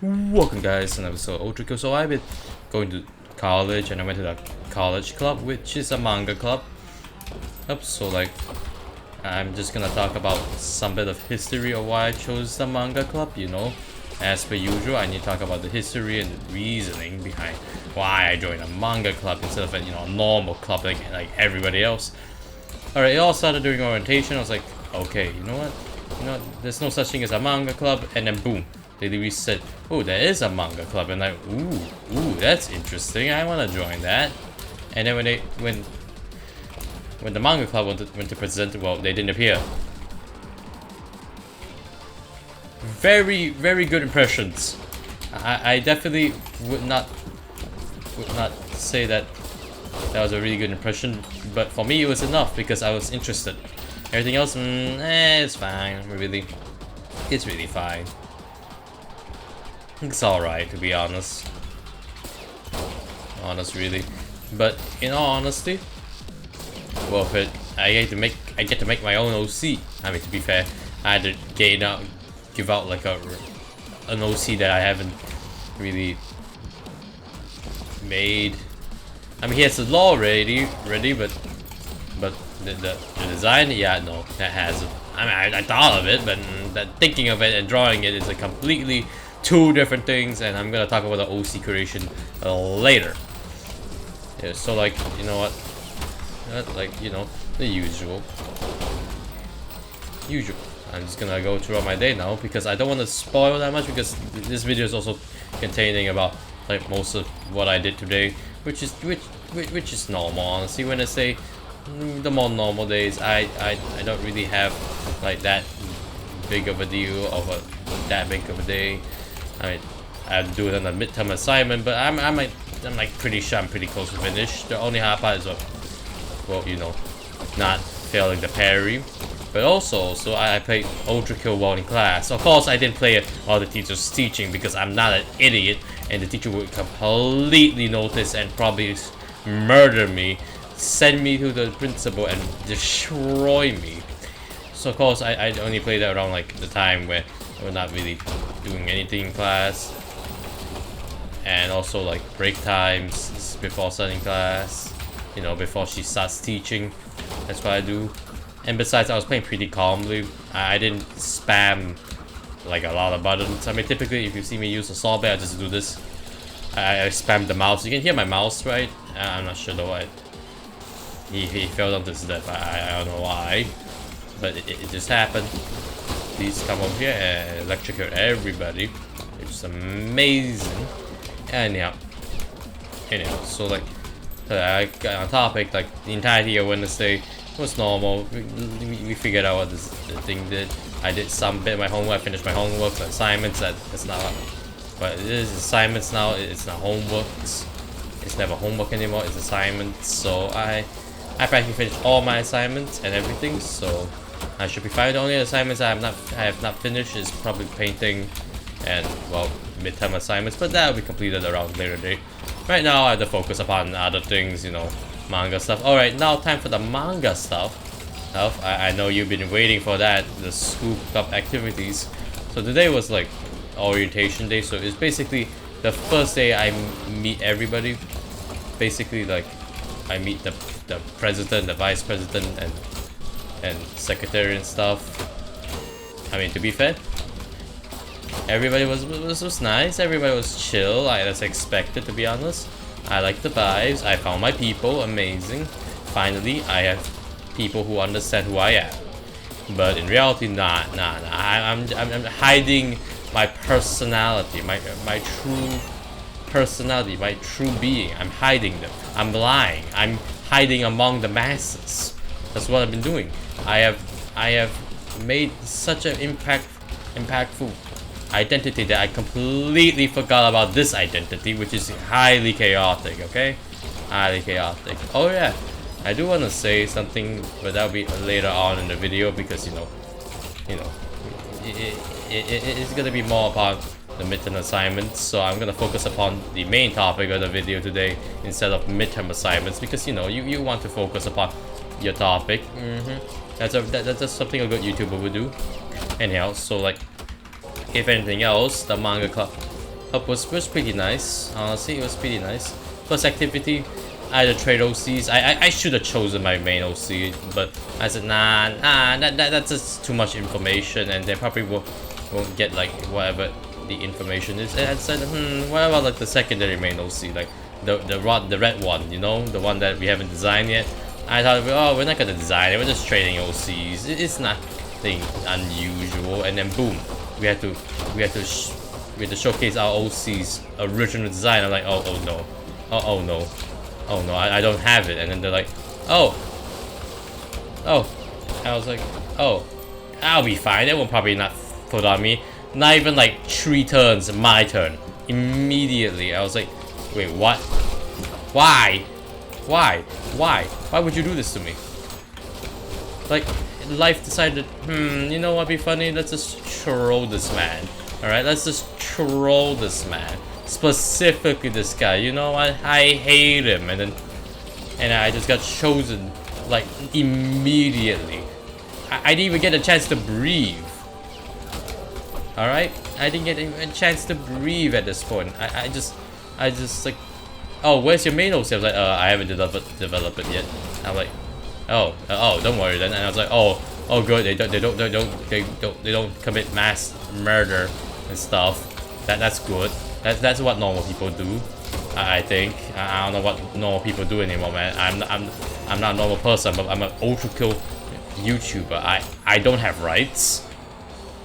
Welcome guys to an episode of Ultra Kill. So I've been going to college and I went to the college club, which is a manga club. So like I'm just gonna talk about some bit of history of why I chose the manga club, you know. As per usual, I need to talk about the history and the reasoning behind why I joined a manga club instead of a a normal club like everybody else. Alright, it all started during orientation. I was like, okay, you know what? There's no such thing as a manga club, and then boom. They literally said, oh, there is a manga club, and like, ooh, that's interesting. I want to join that. And then when the manga club went to present, well, they didn't appear. Very, very good impressions. I definitely would not say that was a really good impression, but for me it was enough because I was interested. Everything else, it's fine. It's really fine. It's alright, to be honest. Really. But in all honesty, worth it. I get to make my own OC. I mean, to be fair, I had to give out like an OC that I haven't really made. I mean, he has the law ready, but the design, yeah, no, that hasn't. I mean, I thought of it, but thinking of it and drawing it is a completely two different things, and I'm gonna talk about the OC creation later. Yeah, so like, you know what? Like, the usual. I'm just gonna go throughout my day now because I don't want to spoil that much, because this video is also containing about like most of what I did today, which is normal. Honestly, when I say the more normal days, I don't really have like that big of a deal of that big of a day. I mean, I do it on a midterm assignment, but I'm like pretty sure I'm pretty close to finish. The only hard part is well, not failing the parry. But also I played Ultra Kill while in class. Of course, I didn't play it while the teacher's teaching because I'm not an idiot, and the teacher would completely notice and probably murder me, send me to the principal, and destroy me. So of course, I only played that around like the time where we're not really doing anything in class, and also like break times before starting class. Before she starts teaching. That's what I do. And besides, I was playing pretty calmly. I didn't spam like a lot of buttons. I mean, typically if you see me use a saw blade, I just do this. I spam the mouse. You can hear my mouse, right? I'm not sure though. He fell down to his death. I don't know why, but it just happened. Please come over here and electrocute everybody. It's amazing. Anyhow, so like I got on topic, like the entirety of Wednesday was normal. We figured out what the thing did. I did some bit of my homework. I finished my homework, assignments. It's not, but it is assignments now. It's not homework. It's never homework anymore. It's assignments. So I practically finished all my assignments and everything. So I should be fine. The only assignments I have not finished is probably painting and, well, midterm assignments, but that will be completed around later date. Right now I have to focus upon other things, manga stuff. Alright, now time for the manga stuff. I know you've been waiting for that, the school club activities. So today was like orientation day, so it's basically the first day I meet everybody. Basically, like, I meet the president, the vice president, and secretary and stuff. I mean, to be fair, everybody was nice. Everybody was chill. As expected, to be honest. I like the vibes. I found my people. Amazing. Finally, I have people who understand who I am. But in reality, nah. I'm hiding my personality, my true personality, my true being. I'm hiding them. I'm lying. I'm hiding among the masses. That's what I've been doing. I have made such an impactful identity that I completely forgot about this identity, which is highly chaotic. Okay, highly chaotic. Oh yeah, I do want to say something, but that'll be later on in the video because it's gonna be more about the midterm assignments. So I'm gonna focus upon the main topic of the video today instead of midterm assignments, because you want to focus upon your topic. That's something a good YouTuber would do. Anyhow, so like, if anything else, the manga club Hub was pretty nice. Honestly, it was pretty nice. Plus activity, I had to trade OCs. I should have chosen my main OC, but I said nah, that's just too much information, and they probably won't get like whatever the information is. And I said, what about like the secondary main OC, like the red one, you know, the one that we haven't designed yet. I thought, oh, we're not gonna design it. We're just trading OCs. It's nothing unusual. And then boom, we had to showcase our OC's original design. I'm like, oh no, oh no, I don't have it. And then they're like, oh, I was like, oh, I'll be fine. They won't probably not put on me. Not even like 3 turns, my turn. Immediately, I was like, wait, what? Why? Why would you do this to me? Like, life decided, you know what'd be funny? Let's just troll this man. Alright, let's just troll this man. Specifically this guy. You know what? I hate him. And I just got chosen, like, immediately. I didn't even get a chance to breathe. Alright? I didn't get a chance to breathe at this point. I just like, oh, where's your main OC? I was like, I haven't developed it yet. I'm like, oh, don't worry then. And I was like, oh, good. They don't commit mass murder and stuff. That's good. That's what normal people do. I think. I don't know what normal people do anymore, man. I'm not a normal person, but I'm an ultra kill YouTuber. I don't have rights.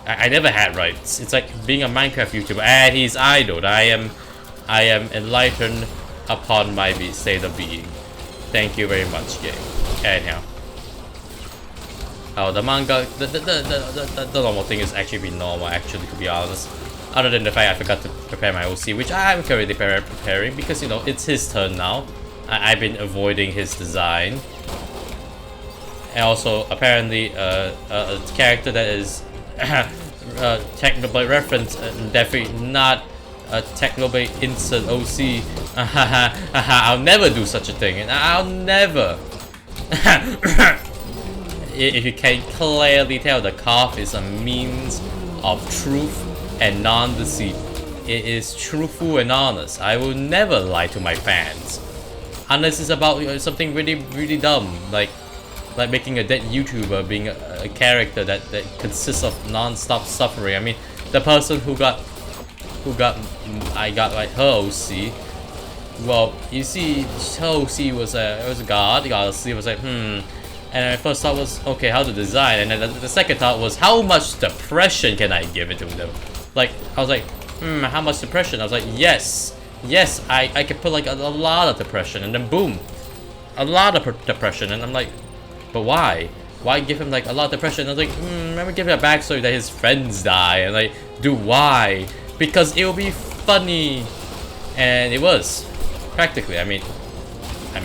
I never had rights. It's like being a Minecraft YouTuber, and he's idled. I am enlightened upon my state of being. Thank you very much, game. Anyhow. Oh, the manga, the normal thing is actually be normal, actually, to be honest. Other than the fact I forgot to prepare my OC, which I'm currently preparing because, you know, it's his turn now. I've been avoiding his design. And also, apparently, a character that is Technoblade reference, definitely not a Technoblade insert OC. I'll never do such a thing, and I'll never. If you can clearly tell, the cough is a means of truth and non-deceit. It is truthful and honest. I will never lie to my fans, unless it's about something really dumb, like making a dead YouTuber being a character that consists of non-stop suffering. I mean, the person I got like her OC. Well, you see, her OC was a god. Goddess was like, and my first thought was, okay, how to design, and then the second thought was, how much depression can I give it to them? Like, I was like, how much depression? I was like, yes, I can put like a lot of depression, and then boom, a lot of depression, and I'm like, but why? Why give him like a lot of depression? I was like, let me give him a backstory that his friends die, and like, do why? Because it will be funny, and it was practically. I mean,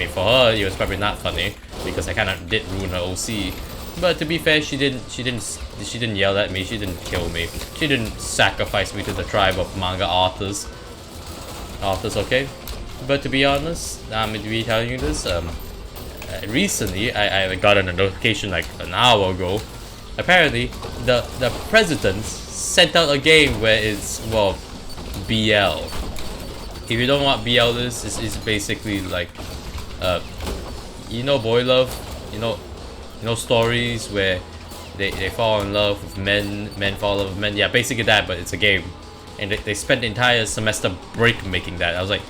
for her, it was probably not funny because I kind of did ruin her OC. But to be fair, she didn't yell at me. She didn't kill me. She didn't sacrifice me to the tribe of manga authors. Okay. But to be honest, I'm going to be telling you this. Recently, I got a notification like an hour ago. Apparently, the president sent out a game where it's, well, BL. If you don't know what BL is, it's basically like, you know, boy love, you know, stories where they fall in love with men fall in love with men. Yeah, basically that, but it's a game, and they spent the entire semester break making that. I was like,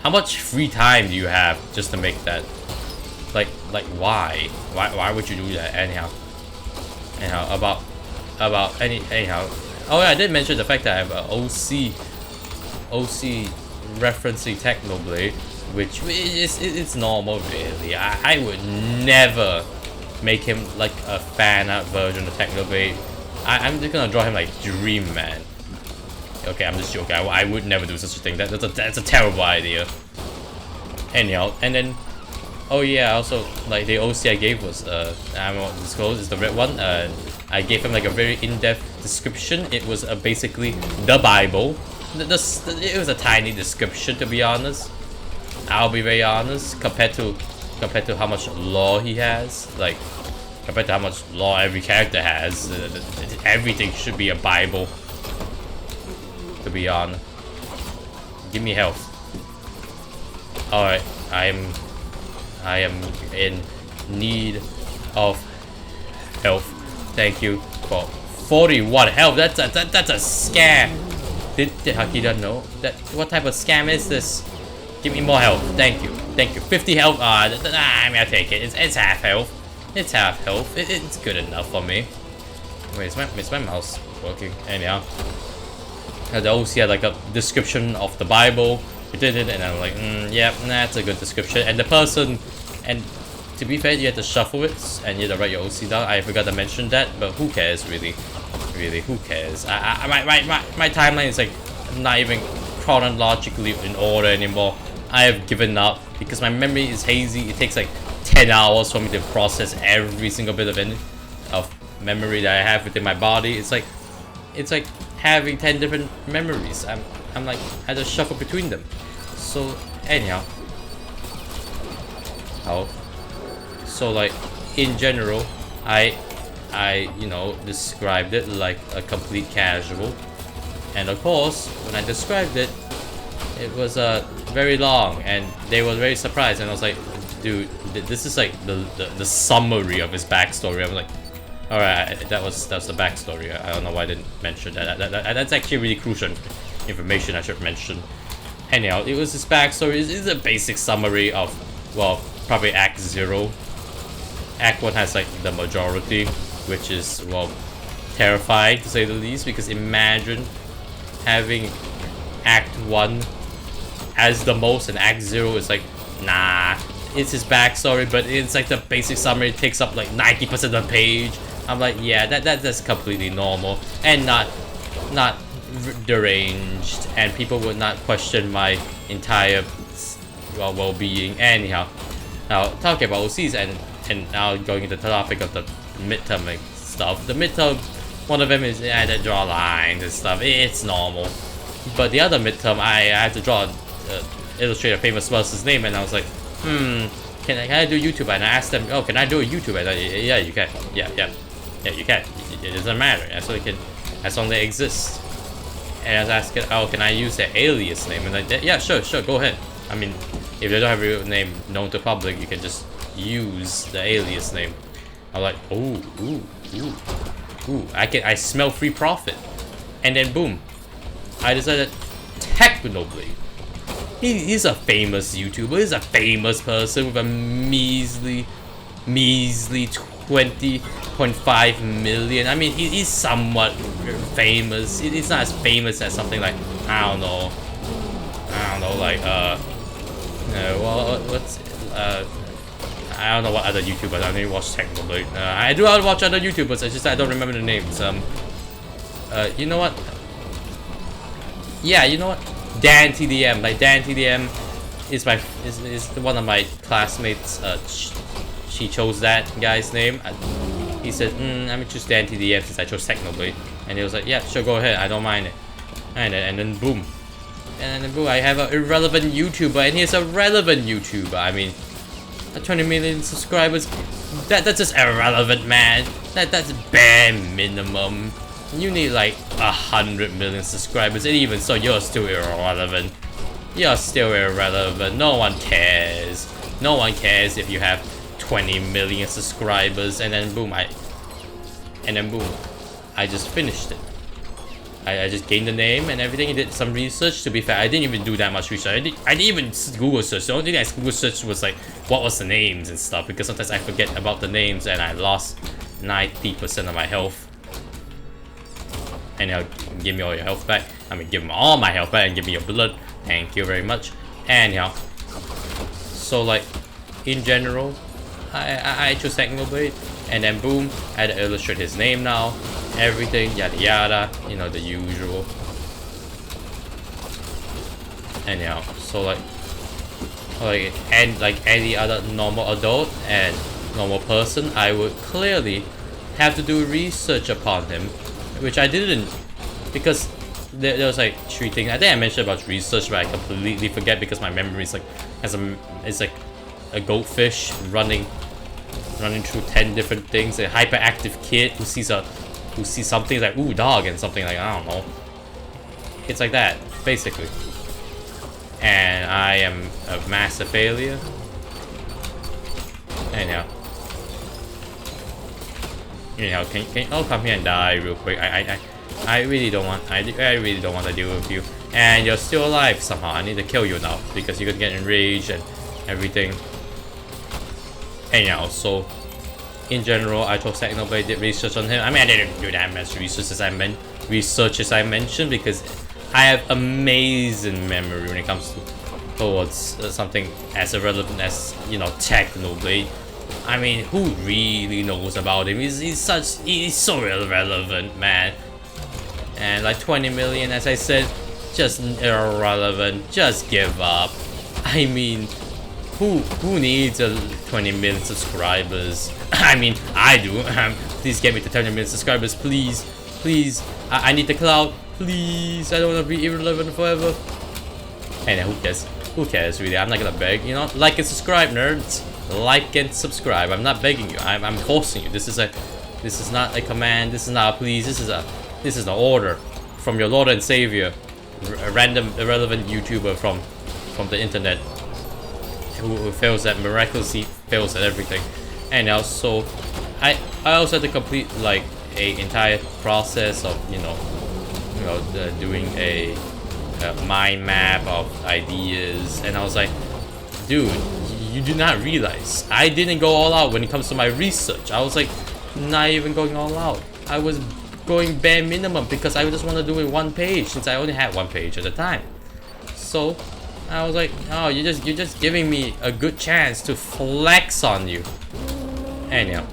how much free time do you have just to make that? Like why would you do that? Anyhow, anyhow, oh yeah, I did mention the fact that I have a OC referencing Technoblade, which it's normal really. I would never make him like a fan art version of Technoblade. I'm just gonna draw him like Dream Man. Okay, I'm just joking. I would never do such a thing. That's a terrible idea. Anyhow, and then, oh yeah, also like the OC I gave was I won't disclose, it's the red one. I gave him like a very in-depth description. It was basically the Bible. It was a tiny description, to be honest. I'll be very honest, compared to how much lore he has, like compared to how much lore every character has. Everything should be a Bible, to be honest. Give me health. Alright, I am in need of health. Thank you for 41 health. That's a scam. Did Hakida know that? What type of scam is this? Give me more health. Thank you. Thank you. 50 health. I mean, I'll take it. It's half health. It's half health. It's good enough for me. Wait, is my mouse working? Anyhow, they also had like a description of the Bible. We did it, and I'm like, yeah, that's a good description. And the person, and to be fair, you had to shuffle it, and you had to write your OC down. I forgot to mention that, but who cares, really? Really, who cares? My timeline is like not even chronologically in order anymore. I have given up because my memory is hazy. It takes like 10 hours for me to process every single bit of memory that I have within my body. It's like having 10 different memories. I'm like, I just shuffle between them. So anyhow, so like in general, I you know, described it like a complete casual, and of course when I described it, it was very long, and they were very surprised, and I was like, dude, this is like the summary of his backstory. I was like, alright, that's the backstory. I don't know why I didn't mention that. That's actually really crucial information I should mention. Anyhow, it was his backstory. It's a basic summary of, well, probably Act 0. Act 1 has like the majority, which is, well, terrifying to say the least, because imagine having Act 1 as the most and Act 0 is like, nah, it's his backstory, but it's like the basic summary. It takes up like 90% of the page. I'm like, yeah, that's completely normal and not deranged, and people would not question my entire well-being. Anyhow, now talking about OCs and now going into the topic of the midterm like, stuff. The midterm, one of them is they draw lines and stuff. It's normal. But the other midterm, I had to draw illustrate a famous person's name, and I was like, can I do YouTube? And I asked them, oh, can I do a YouTube? And yeah, you can. Yeah, you can. It doesn't matter. As long as they exist. And I was asking, oh, can I use their alias name? And like, yeah, sure, go ahead. I mean, if they don't have a real name known to public, you can just use the alias name. I'm like, ooh, I smell free profit. And then boom, I decided Technoblade. He's a famous YouTuber. He's a famous person with a measly 20.5 million. I mean, he's somewhat famous. He's not as famous as something like, I don't know, like well, what's I don't know what other YouTubers. I only watch Technoblade. I do watch other YouTubers. It's just I don't remember the names. You know what? Yeah, you know what? Dan TDM. Like Dan TDM is one of my classmates. She chose that guy's name. He said, let me choose Dan TDM since I chose Technoblade. And he was like, yeah, sure, go ahead. I don't mind it. And then boom. And then boom, I have an irrelevant YouTuber, and he's a relevant YouTuber. I mean, 20 million subscribers, that's just irrelevant, man. That's bare minimum. You need like 100 million subscribers, and even so, you're still irrelevant. You're still irrelevant. No one cares. No one cares if you have 20 million subscribers. And then boom, I just finished it. I just gained the name and everything. I did some research. To be fair, I didn't even do that much research. I didn't even Google search. The only thing I Google searched was like, what was the names and stuff, because sometimes I forget about the names and I lost 90% of my health. And now give me all your health back. I mean, give me all my health back and give me your blood. Thank you very much. Anyhow, so like in general, I chose Technoblade, and then boom, I had to illustrate his name now, everything, yada yada, you know, the usual. Anyhow, so like and like any other normal adult and normal person, I would clearly have to do research upon him, which I didn't, because there was like 3 things. I think I mentioned about research, but I completely forget because my memory is like it's like a goldfish running through 10 different things. A hyperactive kid who sees something like ooh dog and something like, I don't know. It's like that basically. and I am a massive failure. Anyhow, can you all come here and die real quick? I really don't want. I really don't want to deal with you. And you're still alive somehow. I need to kill you now because you're gonna get enraged and everything. Anyhow, so in general, I chose Technoblade, did research on him. I mean, I didn't do that much research as I mentioned because I have amazing memory when it comes towards something as irrelevant as, you know, Technoblade. I mean, who really knows about him? He's so irrelevant, man. And like 20 million, as I said, just irrelevant. Just give up. I mean, who needs 20 million subscribers? I mean, I do. Please get me to 20 million subscribers, please, please. I need the clout, please. I don't want to be irrelevant forever. And who cares? Who cares, really? I'm not gonna beg, you know. Like and subscribe, nerds. Like and subscribe. I'm not begging you. I'm forcing you. This is not a command. This is not a please. This is an order from your Lord and Savior, a random irrelevant YouTuber from the internet who fails at miraculously fails at everything. And also, I also had to complete like a entire process of doing a mind map of ideas, and I was like, dude, you do not realize I didn't go all out when it comes to my research. I was like not even going all out. I was going bare minimum because I just want to do it one page since I only had one page at the time. So I was like, oh, you're just giving me a good chance to flex on you. Anyhow,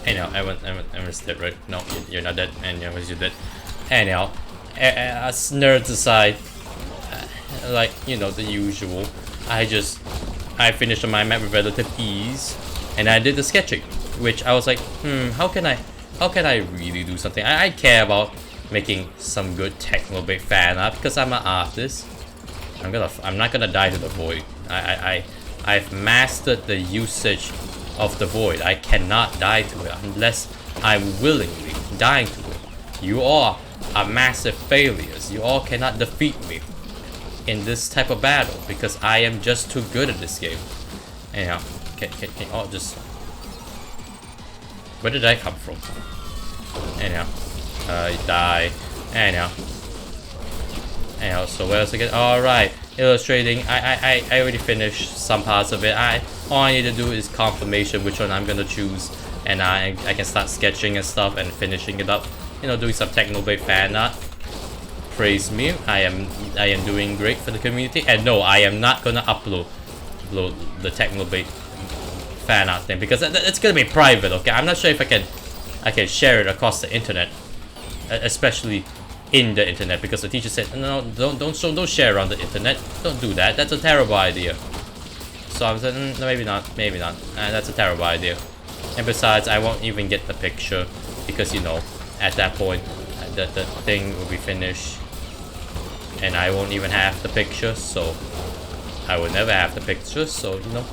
everyone's dead, right? No, you're not dead. Anyhow, you're dead. Anyhow, as nerds aside, like, you know, the usual, I finished my map with relative ease, and I did the sketching, which I was like, how can I really do something? I care about making some good Technoblade fan art because I'm an artist. I'm not gonna die to the void. I've mastered the usage of the void. I cannot die to it unless I'm willingly dying to it. You all are massive failures. You all cannot defeat me in this type of battle because I am just too good at this game. Anyhow, can all just... Where did I come from? Anyhow, die. Anyhow, so where else again? Alright, illustrating. I already finished some parts of it. All I need to do is confirmation which one I'm gonna choose, and I can start sketching and stuff and finishing it up. You know, doing some Technoblade fan art. Praise me. I am doing great for the community. And no, I am not gonna upload the Technoblade fan art thing because it's gonna be private. Okay, I'm not sure if I can share it across the internet, especially in the internet, because the teacher said no, don't share around the internet. Don't do that. That's a terrible idea. So I'm saying no, maybe not. That's a terrible idea. And besides, I won't even get the picture because, you know, at that point the thing will be finished and I won't even have the picture, so I will never have the picture. So, you know,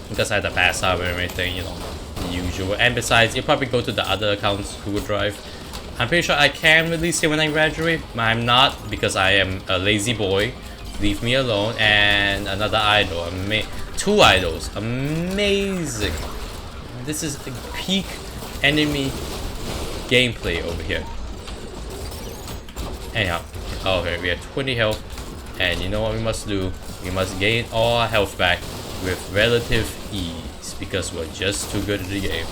because I had to pass out and everything, you know, the usual. And besides, you'll probably go to the other accounts Google Drive. I'm pretty sure I can release it when I graduate, but I'm not because I am a lazy boy. Leave me alone. And another idol, two idols, amazing. This is a peak enemy gameplay over here. Anyhow, okay, we have 20 health, and you know what we must do? We must gain all our health back with relative ease because we're just too good at the game.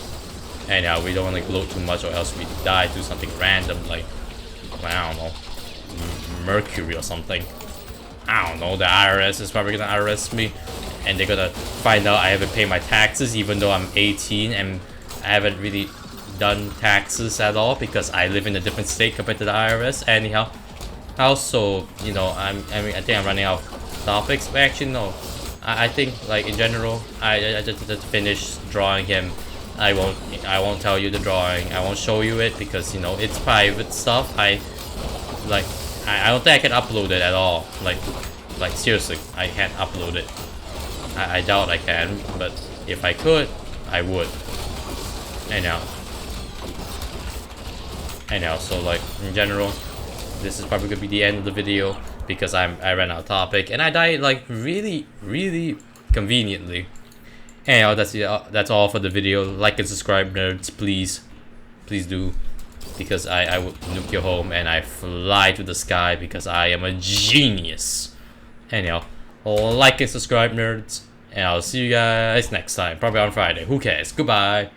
Anyhow, we don't want to gloat too much or else we die to something random like, I don't know, Mercury or something. I don't know, the IRS is probably gonna arrest me and they're gonna find out I haven't paid my taxes even though I'm 18 and I haven't really done taxes at all because I live in a different state compared to the IRS. Anyhow, also, you know, I think I'm running out of topics, but actually no. I think, like, in general, I just finished drawing him. I won't tell you the drawing. I won't show you it because, you know, it's private stuff. I don't think I can upload it at all. Like seriously, I can't upload it. I doubt I can, but if I could, I would. Anyhow, so like in general, this is probably gonna be the end of the video. because I ran out of topic and I died like really conveniently. Anyhow, that's all for the video. Like and subscribe, nerds, please do, because I would nuke your home and I fly to the sky because I am a genius. Anyhow, like and subscribe, nerds, and I'll see you guys next time, probably on Friday. Who cares? Goodbye.